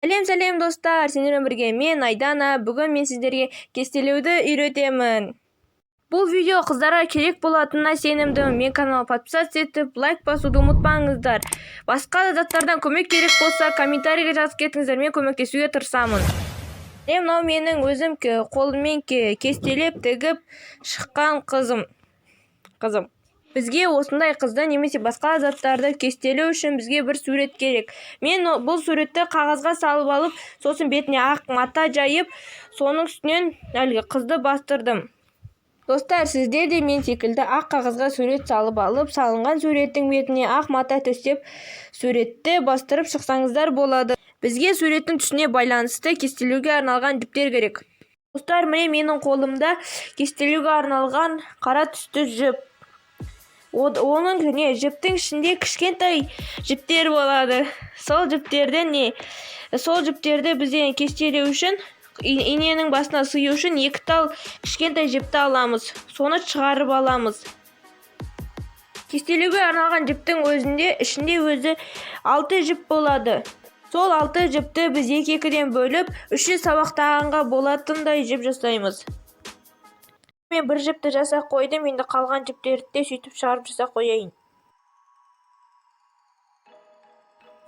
Сәлем достар, сендермен бірге мен Айдана. Бүгін мен сіздерге кестелеуді үйретемін. Бұл видео қыздарға керек болатынына сенімдімін. Мен каналға подписаться етіп, лайк басуды ұмытпаңыздар. Басқа да заттардан көмек керек болса, комментарийге жазып кетіңіздер, мен көмектесуге тырысамын. Мынау менің өзім қолыммен кестелеп тігіп шыққан қызым. Бізге осындай қызды немесе басқа заттарды кестелеу үшін бізге бір сурет керек. Мен бұл суретті қағазға салып алып, сосын бетіне ақ мата жайып, соның үстінен әлгі қызды бастырдым. Достар, сіздер де мен секілді ақ қағазға сурет салып алып, салынған суреттің бетіне ақ мата төсеп, суретті бастырып шықсаңыздар болады. Бізге суреттің түсіне байланысты кестелеуге арналған жіптер керек. Достар, міне менің қолымда кестелеуге арналған қара түсті жіп. Оның жіптің ішінде кішкентай жіптер болады. Сол жіптерді бізден кестелеу үшін, иненің басына сыю үшін 2 тал кішкентай жіпті аламыз. Соны шығарып аламыз. Кестелеуге арналған жіптің ішінде өзі 6 жіп болады. Сол 6 жіпті біз 2-2-ден бөліп, 3 сабақтағанға болатындай жіп жасаймыз. Мен бір жіпті жасап қойдым, енді қалған жіптерді сөйтіп шығарып жасап қояйын.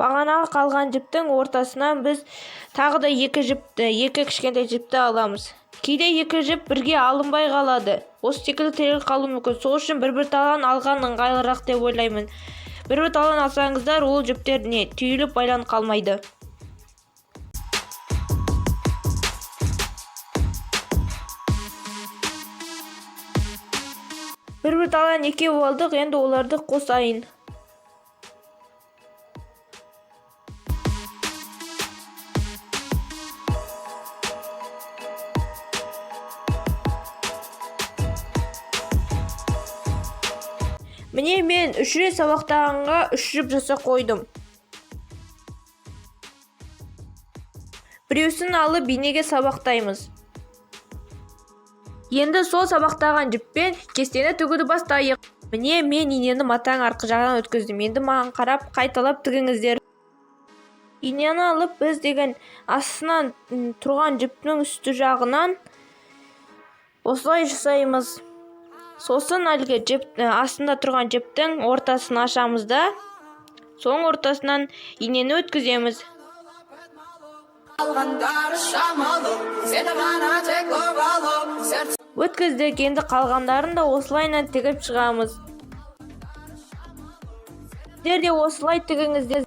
Бағанағы қалған жіптің ортасынан біз тағы да 2 кішкентай жіпті аламыз. Кейде 2 жіп бірге алынбай қалады. Осы секілді тіреліп қалуы мүмкін. Сол үшін бір талан алған ыңғайлырақ деп ойлаймын. Бір талан алсаңыздар, ол жіптер түйіліп байланып қалмайды. Бір талан 2 болдық, енді оларды қосайын. Міне мен 3 сабақтағанға 3 жіп жасап қойдым. Біреусін алып инеге сабақтаймыз. Енді сол сабақтаған жіппен кестені тігуді бастайық. Міне мен инені матаның арқы жағынан өткіздім. Енді маған қарап қайталап тігіңіздер. Инені алып біз деген астынан тұрған жіптің үсті жағынан осылай жасаймыз. Сосын әлгі астында тұрған жіптің ортасын ашамыз да, соң ортасынан инені өткіземіз. Өткіздік, енді қалғандарын да осылайынан тігіп шығамыз. Сіздер де осылай тігіңіздер.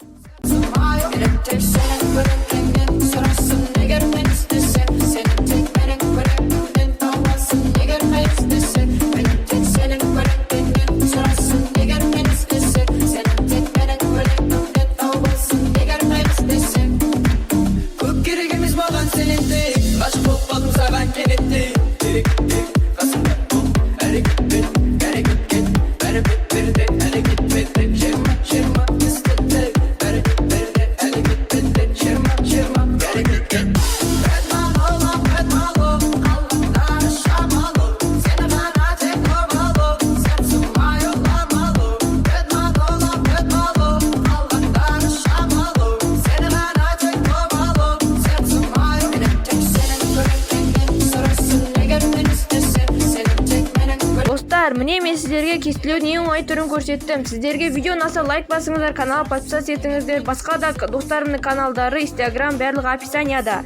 Міне мен сіздерге кестелеудің ең оңай түрін көрсеттім. Сіздерге видео ұнаса лайк басыңыздар, каналға подписаться етіңіздер. Басқа да достарымның каналдары, Instagram барлығы описанияда.